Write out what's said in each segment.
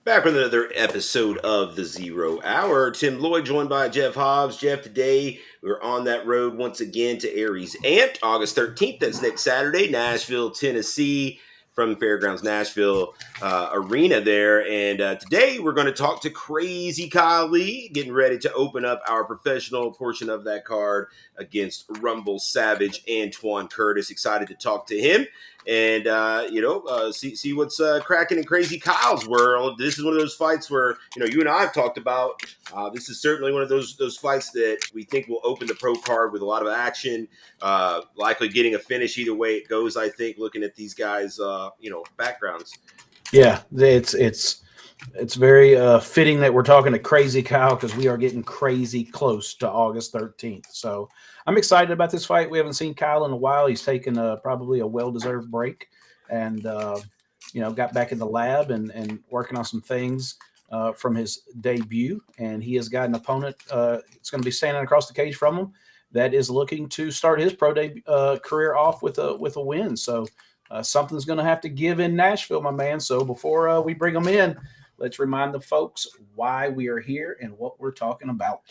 Back with another episode of the Zero Hour. Tim Lloyd joined by Jeff Hobbs. Jeff, today we're on that road once again to Aries Ampd, August 13th. That's next Saturday, Nashville, Tennessee, from Fairgrounds Nashville Arena there. And today we're going to talk to Krazy Kyle Lee, getting ready to open up our professional portion of that card against Rumble Savage Antwon Curtis. Excited to talk to him and see what's cracking in Krazy Kyle's world. This is one of those fights where you and I have talked about. This is certainly one of those fights that we think will open the pro card with a lot of action, likely getting a finish either way it goes. I think looking at these guys, backgrounds. Yeah, it's very fitting that we're talking to Krazy Kyle because we are getting crazy close to August 13th. So I'm excited about this fight. We haven't seen Kyle in a while. He's taken probably a well-deserved break and, got back in the lab and working on some things from his debut. And he has got an opponent that's going to be standing across the cage from him that is looking to start his pro career off with a win. So something's going to have to give in Nashville, my man. So before we bring them in, let's remind the folks why we are here and what we're talking about.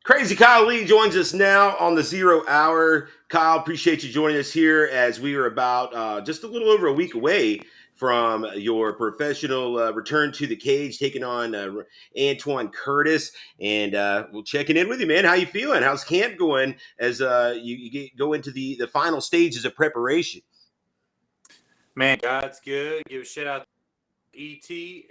Krazy Kyle Lee joins us now on the Zero Hour. Kyle, appreciate you joining us here as we are about just a little over a week away from your professional return to the cage, taking on Antwon Curtis. And we're checking in with you, man. How you feeling? How's camp going as go into the final stages of preparation? Man, God's good. Give a shout out to E.T.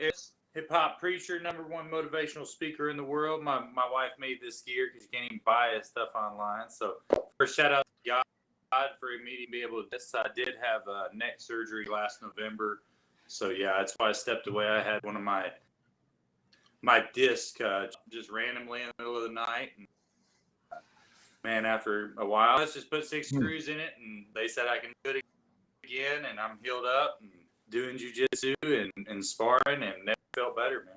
hip-hop preacher, #1 motivational speaker in the world. My wife made this gear because you can't even buy his stuff online. So first shout out to God for me to be able to do this. I did have neck surgery last November. So yeah, that's why I stepped away. I had one of my disc just randomly in the middle of the night. And, man, after a while, let's just put 6 screws in it. And they said I can do it again. And I'm healed up and doing jiu-jitsu and sparring, and never felt better, man.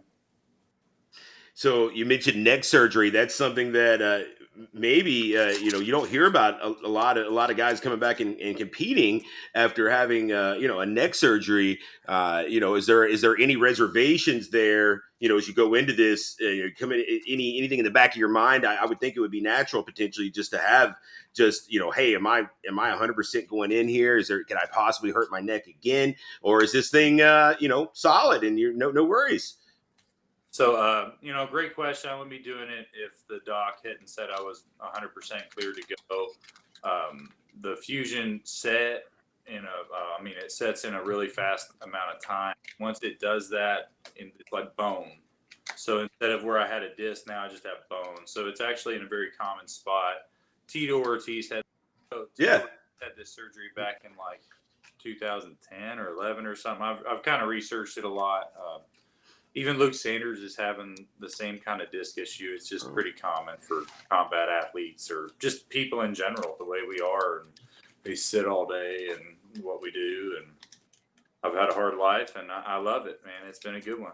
So you mentioned neck surgery. That's something that maybe you don't hear about a lot of guys coming back and competing after having a neck surgery. Is there any reservations there? As you go into this, anything in the back of your mind? I would think it would be natural potentially just to have hey, am I 100% going in here? Can I possibly hurt my neck again, or is this thing solid and you're no worries? So, great question. I wouldn't be doing it if the doc hadn't said I was 100% clear to go. The fusion set it sets in a really fast amount of time. Once it does that, it's like bone. So instead of where I had a disc, now I just have bone. So it's actually in a very common spot. Tito Ortiz had this surgery back in like 2010 or 11 or something. I've kind of researched it a lot. Even Luke Sanders is having the same kind of disc issue. It's just pretty common for combat athletes or just people in general, the way we are. And we sit all day and what we do. And I've had a hard life, and I love it, man. It's been a good one.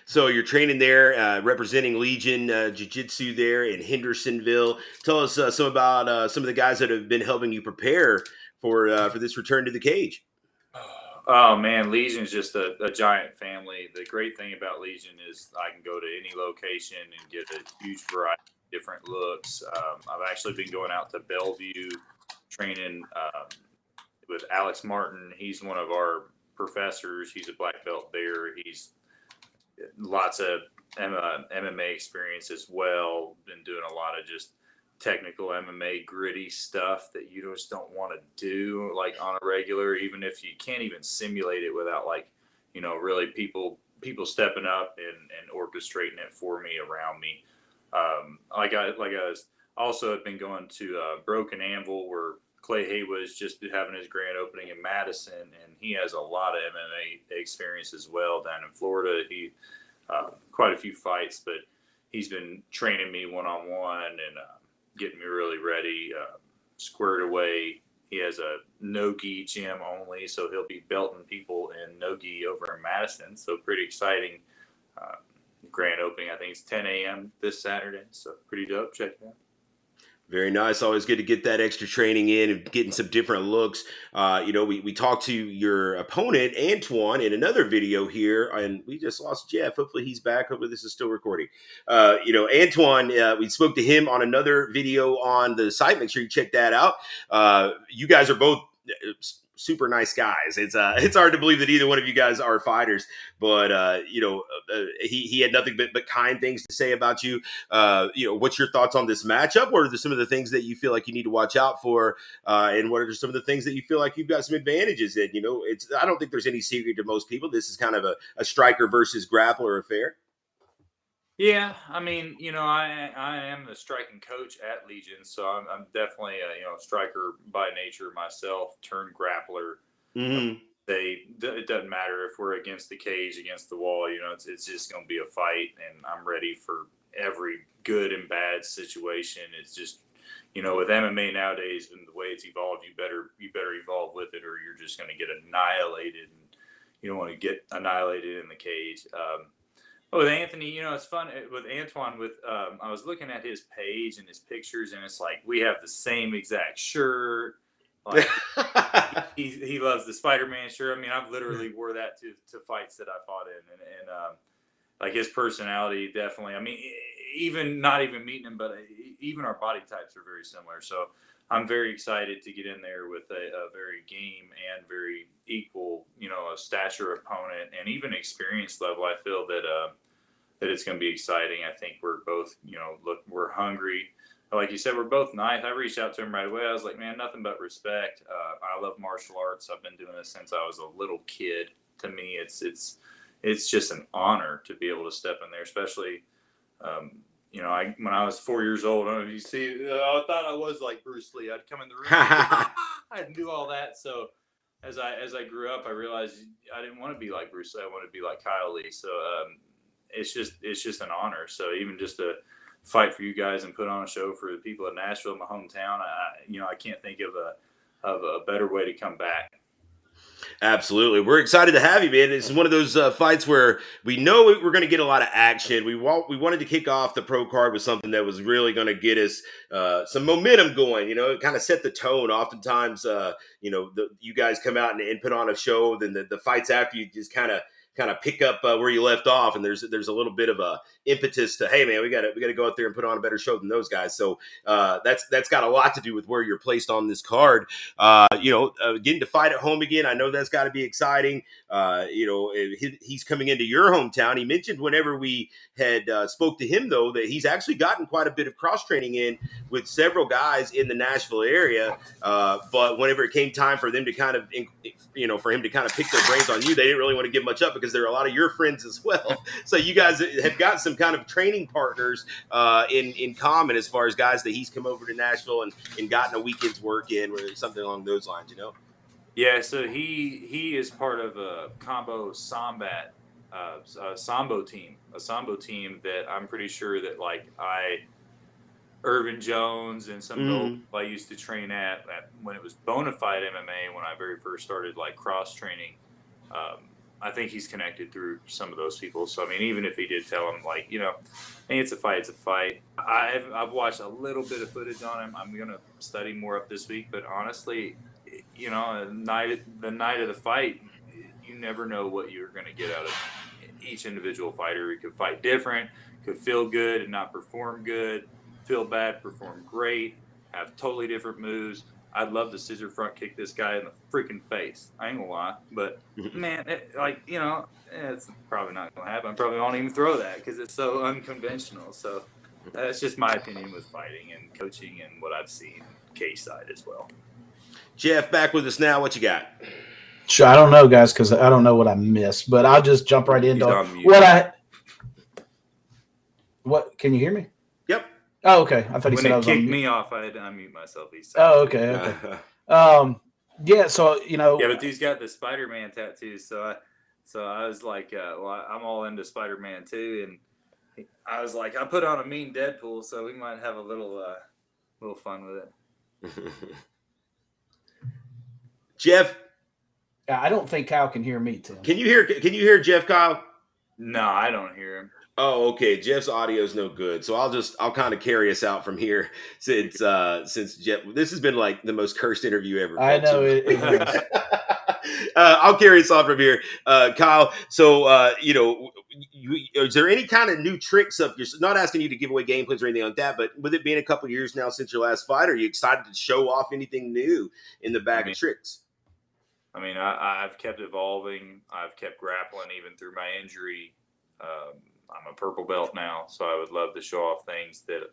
So you're training there, representing Legion Jiu-Jitsu there in Hendersonville. Tell us some about some of the guys that have been helping you prepare for this return to the cage. Oh, man, Legion is just a giant family. The great thing about Legion is I can go to any location and get a huge variety of different looks. I've actually been going out to Bellevue training with Alex Martin. He's one of our professors. He's a black belt there. He's lots of MMA experience as well. Been doing a lot of just technical MMA gritty stuff that you just don't want to do like on a regular, even if you can't even simulate it without really people stepping up and orchestrating it for me around me. I was also have been going to Broken Anvil where Clay Haywood is just having his grand opening in Madison, and he has a lot of MMA experience as well down in Florida. He quite a few fights, but he's been training me one-on-one and getting me really ready, squared away. He has a no-gi gym only, so he'll be belting people in no-gi over in Madison. So pretty exciting. Grand opening, I think it's 10 a.m. this Saturday. So pretty dope. Check it out. Very nice. Always good to get that extra training in and getting some different looks. We talked to your opponent, Antwon, in another video here, and we just lost Jeff. Hopefully he's back. Hopefully this is still recording. Antwon, we spoke to him on another video on the site. Make sure you check that out. You guys are both super nice guys. It's hard to believe that either one of you guys are fighters, but he had nothing but kind things to say about you. What's your thoughts on this matchup? What are some of the things that you feel like you need to watch out for? And what are some of the things that you feel like you've got some advantages in? I don't think there's any secret to most people. This is kind of a striker versus grappler affair. Yeah, I mean, I am the striking coach at Legion, so I'm definitely a striker by nature myself, turned grappler. Mm-hmm. It doesn't matter if we're against the cage, against the wall. It's just going to be a fight, and I'm ready for every good and bad situation. It's just, with MMA nowadays and the way it's evolved, you better evolve with it, or you're just going to get annihilated. And you don't want to get annihilated in the cage. With Anthony, it's fun with Antwon. I was looking at his page and his pictures, and it's like we have the same exact shirt. Like he loves the Spider-Man shirt. I mean, I've literally wore that to fights that I fought in, and like his personality definitely. I mean, even not even meeting him, but even our body types are very similar. So I'm very excited to get in there with a very game and very equal, a stature opponent, and even experience level. I feel that it's going to be exciting. I think we're both, we're hungry. Like you said, we're both nice. I reached out to him right away. I was like, man, nothing but respect. I love martial arts. I've been doing this since I was a little kid. To me, it's just an honor to be able to step in there, especially. When I was 4 years old, you see, I thought I was like Bruce Lee. I'd come in the room, I'd do all that. So as I grew up, I realized I didn't want to be like Bruce Lee. I wanted to be like Kyle Lee. So it's just an honor. So even just to fight for you guys and put on a show for the people of Nashville, my hometown, I can't think of a better way to come back. Absolutely. We're excited to have you, man. It's one of those fights where we know we're going to get a lot of action. We wanted to kick off the pro card with something that was really going to get us some momentum going. It kind of set the tone. Oftentimes, you guys come out and put on a show, then the fights after you just kind of pick up where you left off, and there's a little bit of a impetus to, hey man, we got to go out there and put on a better show than those guys. So that's got a lot to do with where you're placed on this card. Getting to fight at home again, I know that's got to be exciting. He's coming into your hometown. He mentioned whenever we had spoke to him though that he's actually gotten quite a bit of cross training in with several guys in the Nashville area. But whenever it came time for them to kind of, for him to kind of pick their brains on you, they didn't really want to give much up because there are a lot of your friends as well. So you guys have got some kind of training partners in common as far as guys that he's come over to Nashville and gotten a weekend's work in or something along those lines, Yeah, so he is part of a combo Sambat Sambo team, that I'm pretty sure that Irvin Jones and some I used to train at when it was Bonafide MMA, when I very first started cross training. I think he's connected through some of those people. So I mean, even if he did tell him hey, it's a fight, it's a fight. I've watched a little bit of footage on him. I'm gonna study more up this week, but honestly, the night of the fight, you never know what you're gonna get out of each individual fighter. He could fight different, could feel good and not perform good, feel bad, perform great, have totally different moves. I'd love to scissor front kick this guy in the freaking face. I ain't gonna lie, but man, it's probably not gonna happen. I probably won't even throw that because it's so unconventional. So that's just my opinion with fighting and coaching and what I've seen cage side as well. Jeff, back with us now. What you got? Sure, I don't know, guys, because I don't know what I missed, but I'll just jump right into what. Can you hear me? Yep. Oh, okay. I thought he When said I it was on kicked mute. me off, I had to unmute myself each time. Oh, okay. Yeah. So Yeah, but he's got the Spider-Man tattoos, so I was like, well, I'm all into Spider-Man too, and I was like, I put on a mean Deadpool, so we might have a little fun with it. Jeff, I don't think Kyle can hear me, Tim. can you hear Jeff, Kyle? No, I don't hear him. Oh, okay. Jeff's audio is no good, so I'll kind of carry us out from here since Jeff. This has been like the most cursed interview ever. I know it is. I'll carry us on from here, Kyle. So is there any kind of new tricks up? Not asking you to give away game plans or anything like that, but with it being a couple of years now since your last fight, are you excited to show off anything new in the bag of tricks? I mean, I've kept evolving. I've kept grappling even through my injury. I'm a purple belt now, so I would love to show off things that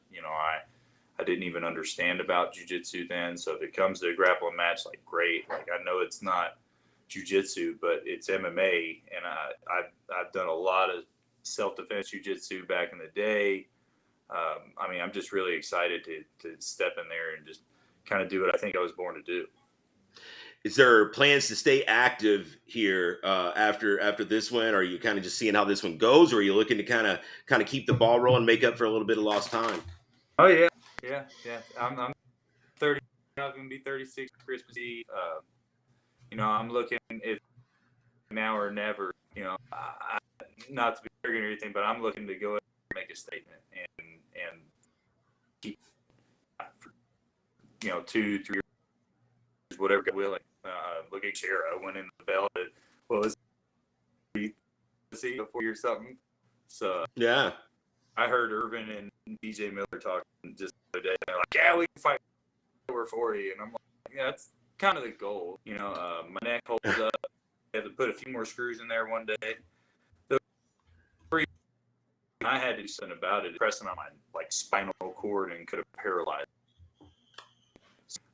I didn't even understand about jiu-jitsu then. So if it comes to a grappling match, like great. Like I know it's not jiu-jitsu, but it's MMA, and I've done a lot of self-defense jiu-jitsu back in the day. I mean, I'm just really excited to step in there and just kind of do what I think I was born to do. Is there plans to stay active here after this one? Are you kind of just seeing how this one goes, or are you looking to kind of keep the ball rolling, make up for a little bit of lost time? Oh yeah. I'm 30. I'm gonna be 36 Christmas Eve. I'm looking if now or never. Not to be arrogant or anything, but I'm looking to go ahead and make a statement and keep 2-3 years, whatever God willing. Look at Shara went in the belt at what was it, 4 years something. So yeah, I heard Irvin and DJ Miller talking just the other day. They're like, "Yeah, we can fight over 40," and I'm like, "Yeah, that's kind of the goal." My neck holds up. I have to put a few more screws in there one day. I had to do something about it, pressing on my spinal cord and could have paralyzed.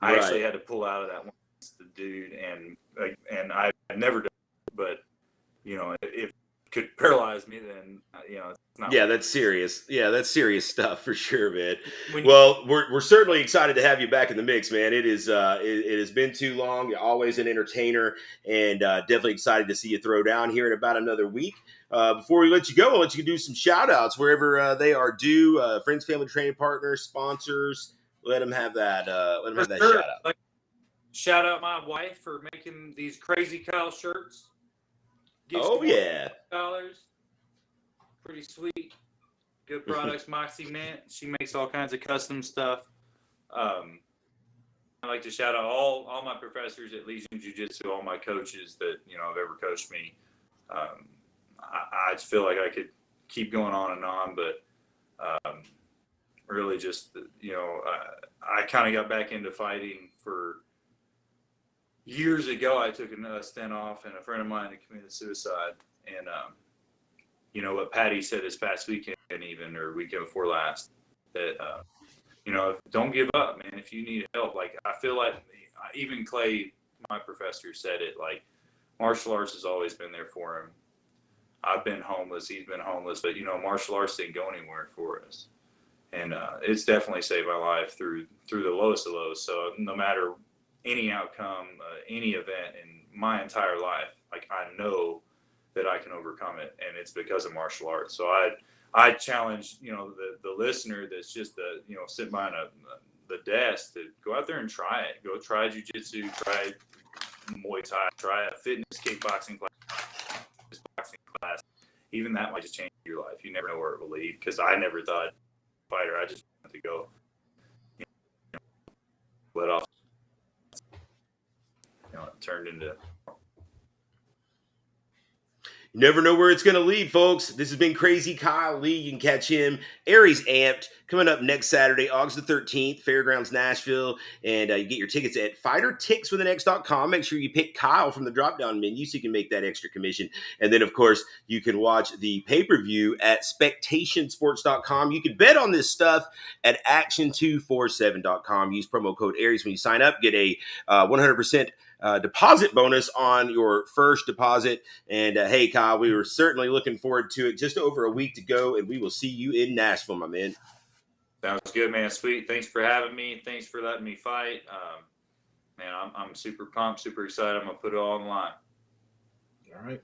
I actually had to pull out of that one, the dude, and I've never done it, but if it could paralyze me, then it's not. Yeah, that's serious. Yeah, that's serious stuff for sure, man. Well, we're certainly excited to have you back in the mix, man. It is it has been too long. You're always an entertainer, and definitely excited to see you throw down here in about another week. Before we let you go, I'll let you do some shout outs wherever they are due. Friends, family, training partners, sponsors. Let them have that. Let them have that shout out. Shout out my wife for making these Krazy Kyle shirts. Oh yeah, $40. Pretty sweet. Good products. Moxie Mint. She makes all kinds of custom stuff. I'd like to shout out all my professors at Legion Jiu-Jitsu, all my coaches that have ever coached me. I just feel like I could keep going on and on, but really just I kind of got back into fighting for years ago. I took a stint off, and a friend of mine had committed suicide. And what Patty said this past weekend, even or weekend before last, that don't give up, man. If you need help, like I feel like even Clay, my professor, said it. Like martial arts has always been there for him. I've been homeless, he's been homeless, but martial arts didn't go anywhere for us, and it's definitely saved my life through the lowest of lows. So no matter any outcome, any event in my entire life, like I know that I can overcome it, and it's because of martial arts. So I challenge the listener that's just sitting behind the desk to go out there and try it. Go try jiu-jitsu, try Muay Thai, try a fitness kickboxing class, boxing class. Even that might just change your life. You never know where it will lead. Because I never thought fighter. I just wanted to go let off. It turned into. You never know where it's going to lead, folks. This has been Krazy Kyle Lee. You can catch him, Aries Ampd, coming up next Saturday, August the 13th, Fairgrounds, Nashville. And you get your tickets at fightertickswithAnX.com. Make sure you pick Kyle from the drop-down menu so you can make that extra commission. And then, of course, you can watch the pay-per-view at spectationsports.com. You can bet on this stuff at action247.com. Use promo code Aries when you sign up. Get a 100% deposit bonus on your first deposit. And hey, Kyle, we were certainly looking forward to it. Just over a week to go, and we will see you in Nashville, my man. Sounds good, man. Sweet. Thanks for having me. Thanks for letting me fight. Man, I'm super pumped, super excited. I'm gonna put it all on the line. All right.